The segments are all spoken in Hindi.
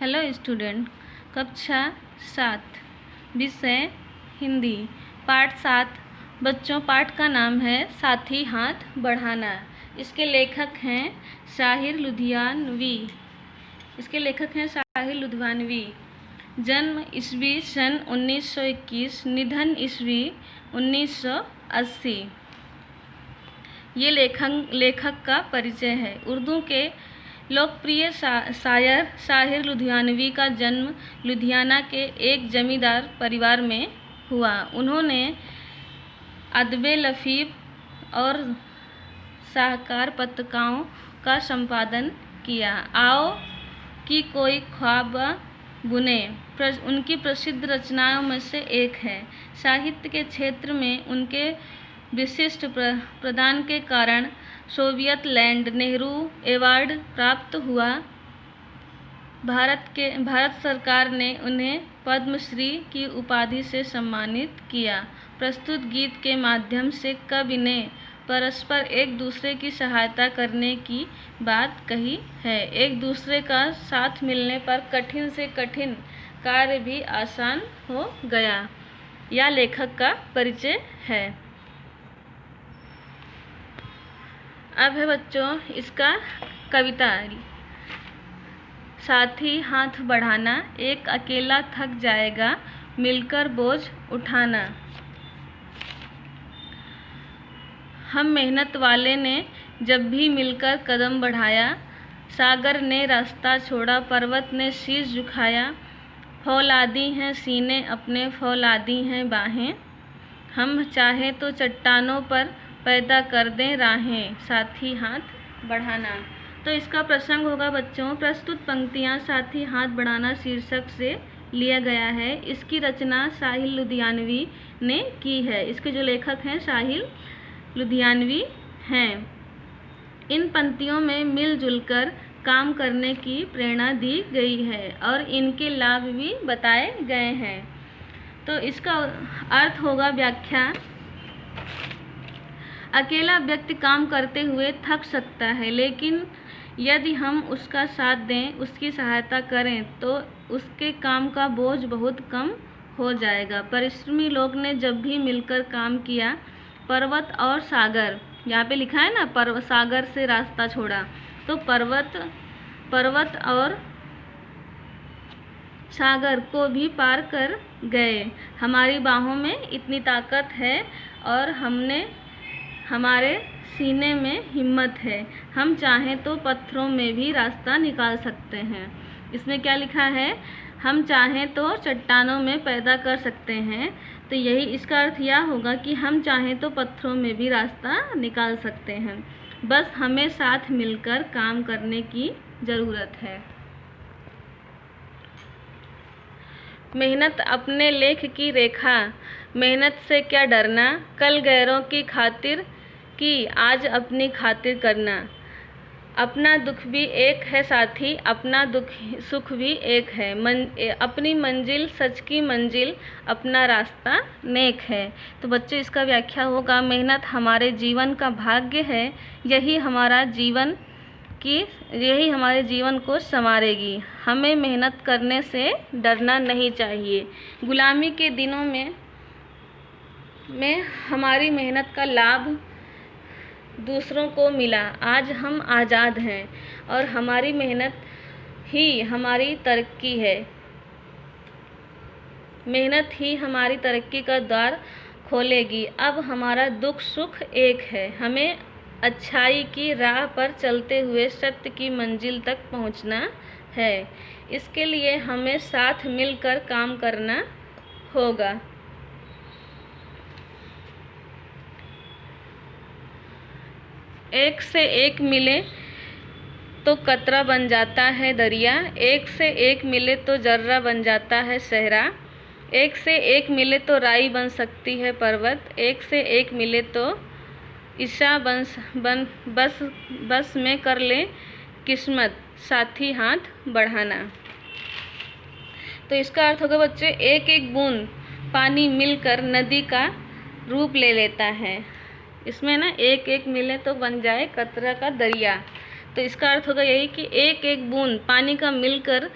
हेलो स्टूडेंट, कक्षा 7 विषय हिंदी पाठ 7। बच्चों, पाठ का नाम है साथी हाथ बढ़ाना। इसके लेखक हैं शाहिर लुधियानवी। जन्म ईस्वी सन 1921, निधन ईस्वी 1980। ये लेखक का परिचय है। उर्दू के लोकप्रिय शायर शाहिर लुधियानवी का जन्म लुधियाना के एक जमींदार परिवार में हुआ। उन्होंने अदबे लतीफ़ और शाहकार पत्रिकाओं का संपादन किया। आओ कि कोई ख्वाब बुने उनकी प्रसिद्ध रचनाओं में से एक है। साहित्य के क्षेत्र में उनके विशिष्ट प्रदान के कारण सोवियत लैंड नेहरू अवार्ड प्राप्त हुआ। भारत सरकार ने उन्हें पद्मश्री की उपाधि से सम्मानित किया। प्रस्तुत गीत के माध्यम से कवि ने परस्पर एक दूसरे की सहायता करने की बात कही है। एक दूसरे का साथ मिलने पर कठिन से कठिन कार्य भी आसान हो गया। यह लेखक का परिचय है। अब है बच्चों इसका कविता। साथी हाथ बढ़ाना, एक अकेला थक जाएगा, मिलकर बोझ उठाना। हम मेहनत वाले ने जब भी मिलकर कदम बढ़ाया, सागर ने रास्ता छोड़ा, पर्वत ने शीश झुकाया। फौलादी हैं सीने अपने, फौलादी हैं बाहें, हम चाहे तो चट्टानों पर पैदा कर दें राहें। साथी हाथ बढ़ाना। तो इसका प्रसंग होगा बच्चों, प्रस्तुत पंक्तियाँ साथी हाथ बढ़ाना शीर्षक से लिया गया है। इसकी रचना शाहिर लुधियानवी ने की है। इसके जो लेखक हैं शाहिर लुधियानवी हैं। इन पंक्तियों में मिलजुल कर काम करने की प्रेरणा दी गई है और इनके लाभ भी बताए गए हैं। तो इसका अर्थ होगा व्याख्या। अकेला व्यक्ति काम करते हुए थक सकता है, लेकिन यदि हम उसका साथ दें, उसकी सहायता करें तो उसके काम का बोझ बहुत कम हो जाएगा। परिश्रमी लोग ने जब भी मिलकर काम किया, पर्वत और सागर, यहाँ पे लिखा है ना सागर से रास्ता छोड़ा, तो पर्वत और सागर को भी पार कर गए। हमारी बाहों में इतनी ताकत है और हमारे सीने में हिम्मत है। हम चाहें तो पत्थरों में भी रास्ता निकाल सकते हैं। इसमें क्या लिखा है? हम चाहें तो चट्टानों में पैदा कर सकते हैं। तो यही इसका अर्थ यह होगा कि हम चाहें तो पत्थरों में भी रास्ता निकाल सकते हैं। बस हमें साथ मिलकर काम करने की ज़रूरत है। मेहनत अपने लेख की रेखा, मेहनत से क्या डरना, कल गैरों की खातिर की आज अपनी खातिर करना। अपना दुख भी एक है साथी, अपना सुख भी एक है। अपनी मंजिल सच की मंजिल, अपना रास्ता नेक है। तो बच्चों इसका व्याख्या होगा, मेहनत हमारे जीवन का भाग्य है, यही हमारे जीवन को संवारेगी। हमें मेहनत करने से डरना नहीं चाहिए। गुलामी के दिनों में हमारी मेहनत का लाभ दूसरों को मिला। आज हम आज़ाद हैं और हमारी मेहनत ही हमारी तरक्की है। मेहनत ही हमारी तरक्की का द्वार खोलेगी। अब हमारा दुख सुख एक है। हमें अच्छाई की राह पर चलते हुए सत्य की मंजिल तक पहुंचना है। इसके लिए हमें साथ मिलकर काम करना होगा। एक से एक मिले तो कतरा बन जाता है दरिया, एक से एक मिले तो जर्रा बन जाता है सहरा, एक से एक मिले तो राई बन सकती है पर्वत, एक से एक मिले तो ईशा बस में कर ले किस्मत। साथी हाथ बढ़ाना। तो इसका अर्थ होगा बच्चे, एक एक बूंद पानी मिलकर नदी का रूप ले लेता है। इसमें ना एक एक मिले तो बन जाए कतरा का दरिया। तो इसका अर्थ होगा यही कि एक एक बूंद पानी का मिलकर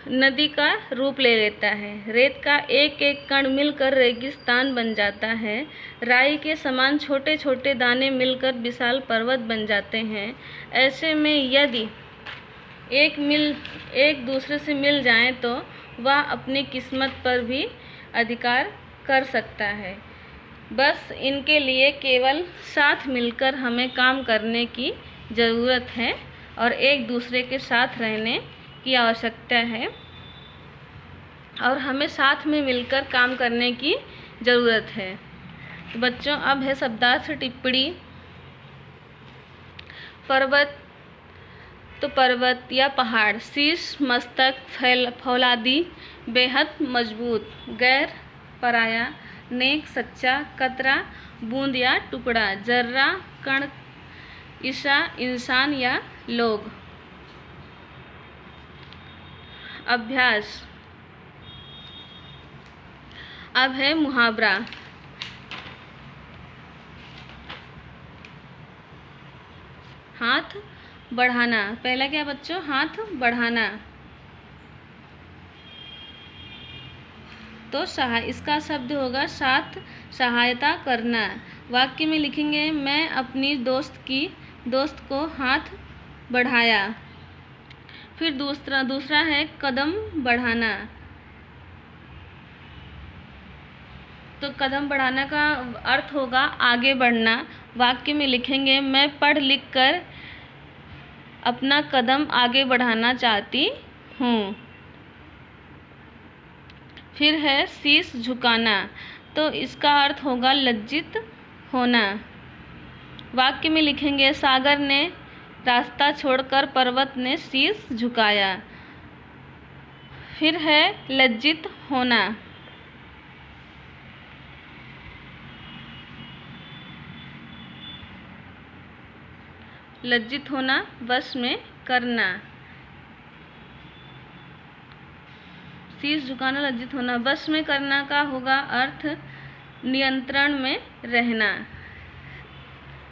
नदी का रूप ले लेता है। रेत का एक एक कण मिलकर रेगिस्तान बन जाता है। राई के समान छोटे छोटे दाने मिलकर विशाल पर्वत बन जाते हैं। ऐसे में यदि एक दूसरे से मिल जाएं तो वह अपनी किस्मत पर भी अधिकार कर सकता है। बस इनके लिए केवल साथ मिलकर हमें काम करने की ज़रूरत है और एक दूसरे के साथ रहने की आवश्यकता है और हमें साथ में मिलकर काम करने की ज़रूरत है। तो बच्चों, अब है शब्दार्थ टिप्पणी। पर्वत तो पर्वत या पहाड़। शीश, मस्तक, फौलादी, बेहद मजबूत। गैर, पराया। नेक, सच्चा। कतरा, बूंद या टुकड़ा। जर्रा, कण। ईशा, इंसान या लोग। अभ्यास। अब है मुहावरा। हाथ बढ़ाना। पहला क्या बच्चों? हाथ बढ़ाना। तो इसका शब्द होगा साथ सहायता करना। वाक्य में लिखेंगे, मैं अपनी दोस्त को हाथ बढ़ाया। फिर दूसरा है कदम बढ़ाना। तो कदम बढ़ाना का अर्थ होगा आगे बढ़ना। वाक्य में लिखेंगे, मैं पढ़ लिख कर अपना कदम आगे बढ़ाना चाहती हूँ। फिर है शीश झुकाना। तो इसका अर्थ होगा लज्जित होना। वाक्य में लिखेंगे, सागर ने रास्ता छोड़कर पर्वत ने शीश झुकाया। फिर है लज्जित होना। लज्जित होना, वश में करना। शीश झुकाना, लज्जित होना। वश में करना का होगा अर्थ नियंत्रण में रहना।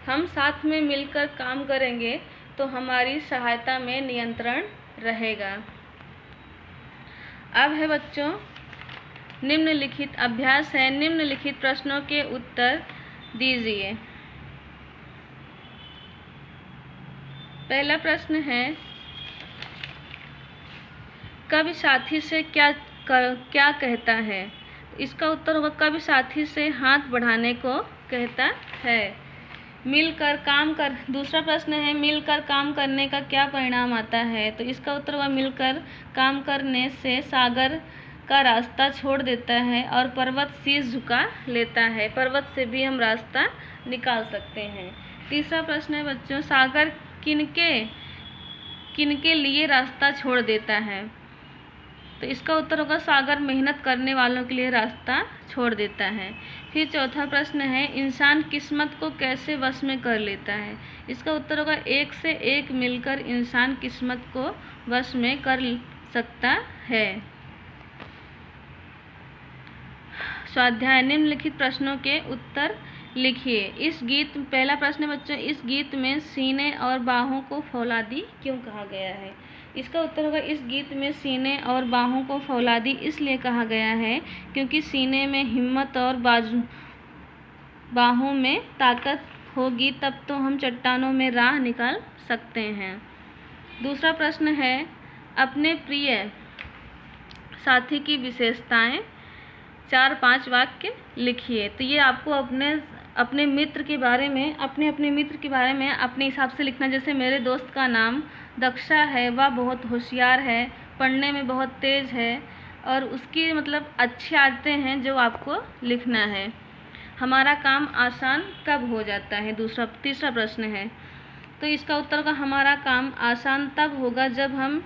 हम साथ में मिलकर काम करेंगे तो हमारी सहायता में नियंत्रण रहेगा। अब है बच्चों निम्नलिखित अभ्यास है। निम्नलिखित प्रश्नों के उत्तर दीजिए। पहला प्रश्न है, कवि साथी से क्या कहता है? इसका उत्तर होगा कवि साथी से हाथ बढ़ाने को कहता है। दूसरा प्रश्न है, मिलकर काम करने का क्या परिणाम आता है? तो इसका उत्तर होगा मिलकर काम करने से सागर का रास्ता छोड़ देता है और पर्वत शीश झुका लेता है। पर्वत से भी हम रास्ता निकाल सकते हैं। तीसरा प्रश्न है बच्चों, सागर किनके लिए रास्ता छोड़ देता है? तो इसका उत्तर होगा सागर मेहनत करने वालों के लिए रास्ता छोड़ देता है। फिर चौथा प्रश्न है, इंसान किस्मत को कैसे वश में कर लेता है? इसका उत्तर होगा एक से एक मिलकर इंसान किस्मत को वश में कर सकता है। स्वाध्याय, निम्नलिखित प्रश्नों के उत्तर लिखिए। पहला प्रश्न बच्चों, इस गीत में सीने और बाहों को फौलादी क्यों कहा गया है? इसका उत्तर होगा इस गीत में सीने और बाहों को फौलादी इसलिए कहा गया है क्योंकि सीने में हिम्मत और बाहों में ताकत होगी, तब तो हम चट्टानों में राह निकाल सकते हैं। दूसरा प्रश्न है, अपने प्रिय साथी की विशेषताएं 4-5 वाक्य लिखिए। तो ये आपको अपने मित्र के बारे में अपने हिसाब से लिखना। जैसे मेरे दोस्त का नाम दक्षा है, वह बहुत होशियार है, पढ़ने में बहुत तेज़ है और उसकी अच्छी आदतें हैं जो आपको लिखना है। हमारा काम आसान कब हो जाता है? तीसरा प्रश्न है, तो इसका उत्तर होगा हमारा काम आसान तब होगा जब हम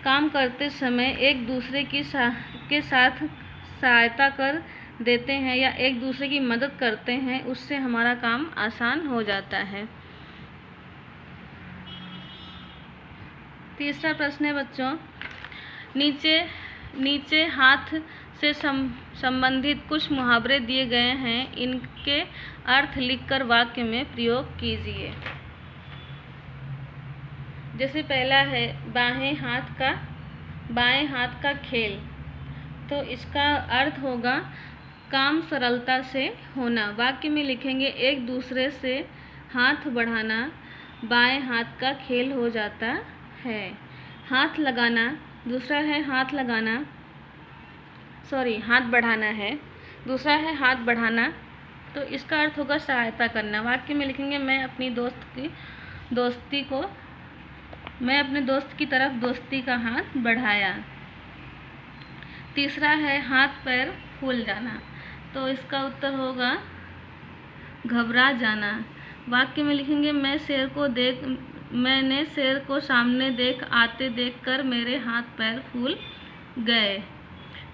काम करते समय एक दूसरे के साथ सहायता कर देते हैं या एक दूसरे की मदद करते हैं, उससे हमारा काम आसान हो जाता है। तीसरा प्रश्न है बच्चों, नीचे हाथ से संबंधित कुछ मुहावरे दिए गए हैं, इनके अर्थ लिखकर वाक्य में प्रयोग कीजिए। जैसे पहला है, बाहें हाथ का बाएं हाथ का खेल। तो इसका अर्थ होगा काम सरलता से होना। वाक्य में लिखेंगे एक दूसरे से हाथ बढ़ाना बाएं हाथ का खेल हो जाता है। हाथ लगाना, दूसरा है हाथ लगाना, हाथ बढ़ाना है, दूसरा है हाथ बढ़ाना। तो इसका अर्थ होगा सहायता करना। वाक्य में लिखेंगे मैं अपने दोस्त की तरफ दोस्ती का हाथ बढ़ाया। तीसरा है हाथ पैर फूल जाना। तो इसका उत्तर होगा घबरा जाना। वाक्य में लिखेंगे मैंने शेर को सामने आते देखकर मेरे हाथ पैर फूल गए।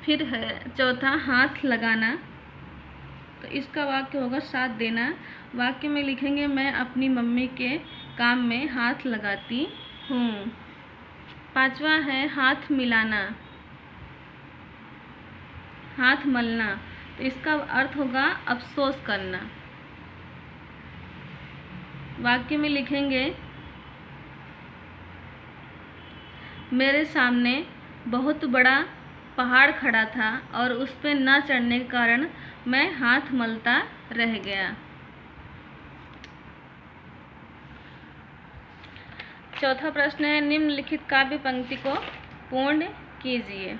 फिर है चौथा हाथ लगाना। तो इसका वाक्य होगा साथ देना। वाक्य में लिखेंगे मैं अपनी मम्मी के काम में हाथ लगाती हूँ। पांचवा है हाथ मिलाना, हाथ मलना। तो इसका अर्थ होगा अफसोस करना। वाक्य में लिखेंगे मेरे सामने बहुत बड़ा पहाड़ खड़ा था और उस पर न चढ़ने के कारण मैं हाथ मलता रह गया। चौथा प्रश्न है निम्नलिखित काव्य पंक्ति को पूर्ण कीजिए।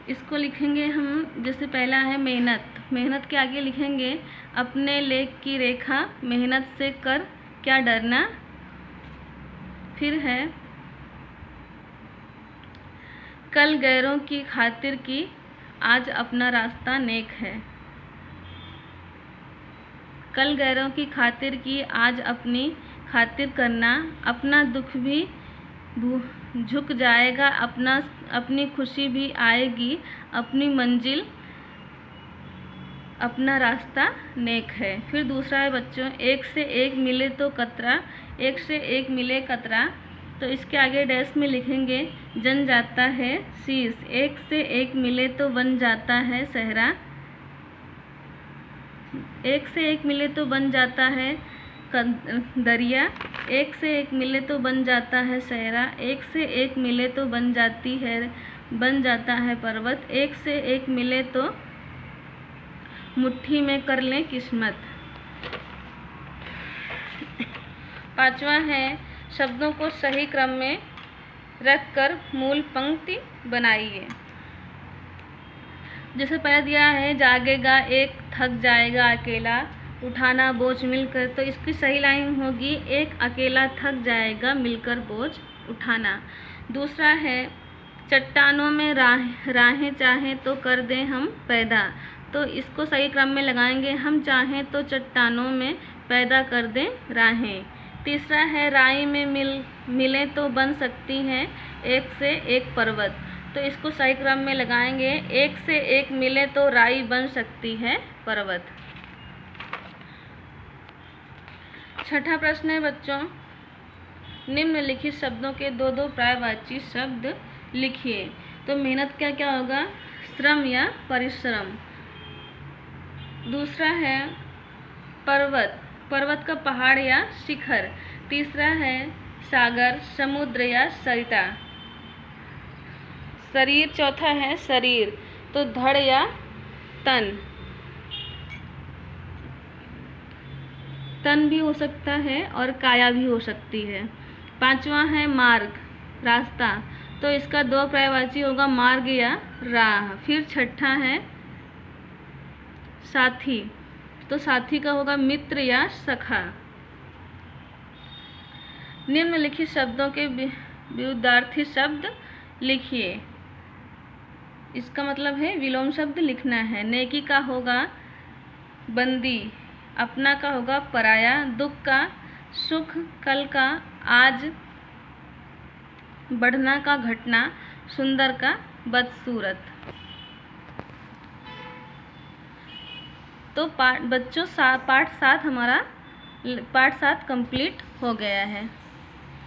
इसको लिखेंगे हम, जैसे पहला है मेहनत के आगे लिखेंगे अपने लेख की रेखा मेहनत से कर क्या डरना। फिर है कल गैरों की खातिर की आज अपना रास्ता नेक है। कल गैरों की खातिर की आज अपनी खातिर करना, अपना दुख भी झुक जाएगा, अपनी खुशी भी आएगी, अपनी मंजिल अपना रास्ता नेक है। फिर दूसरा है बच्चों एक से एक मिले तो कतरा, एक से एक मिले कतरा। तो इसके आगे डैश में लिखेंगे जन जाता है शीश, एक से एक मिले तो बन जाता है सहरा। एक से एक मिले तो बन जाता है दरिया, एक से एक मिले तो बन जाता है सहरा, एक से एक मिले तो बन जाता है पर्वत, एक से एक मिले तो मुट्ठी में कर लें किस्मत। पांचवा है शब्दों को सही क्रम में रखकर मूल पंक्ति बनाइए। जैसे पहले दिया है जागेगा एक थक जाएगा अकेला, उठाना बोझ मिलकर। तो इसकी सही लाइन होगी एक अकेला थक जाएगा मिलकर बोझ उठाना। दूसरा है चट्टानों में राहें चाहें तो कर दें हम पैदा। तो इसको सही क्रम में लगाएंगे हम चाहें तो चट्टानों में पैदा कर दें राहें। तीसरा है राई में मिले तो बन सकती हैं एक से एक पर्वत। तो इसको सही क्रम में लगाएंगे एक से एक मिले तो राई बन सकती है पर्वत। छठा प्रश्न है बच्चों निम्नलिखित शब्दों के दो दो पर्यायवाची शब्द लिखिए। तो मेहनत का क्या होगा श्रम या परिश्रम। दूसरा है पर्वत का पहाड़ या शिखर। तीसरा है सागर समुद्र या सरिता। शरीर चौथा है शरीर, तो धड़ या तन भी हो सकता है और काया भी हो सकती है। पांचवा है मार्ग रास्ता, तो इसका दो पर्यायवाची होगा मार्ग या राह। फिर छठा है साथी, तो साथी का होगा मित्र या सखा। निम्नलिखित शब्दों के विरुद्धार्थी शब्द लिखिए। इसका मतलब है विलोम शब्द लिखना है। नेकी का होगा बंदी, अपना का होगा पराया, दुख का सुख, कल का आज, बढ़ना का घटना, सुंदर का बदसूरत। तो बच्चों पाठ 7 कंप्लीट हो गया है।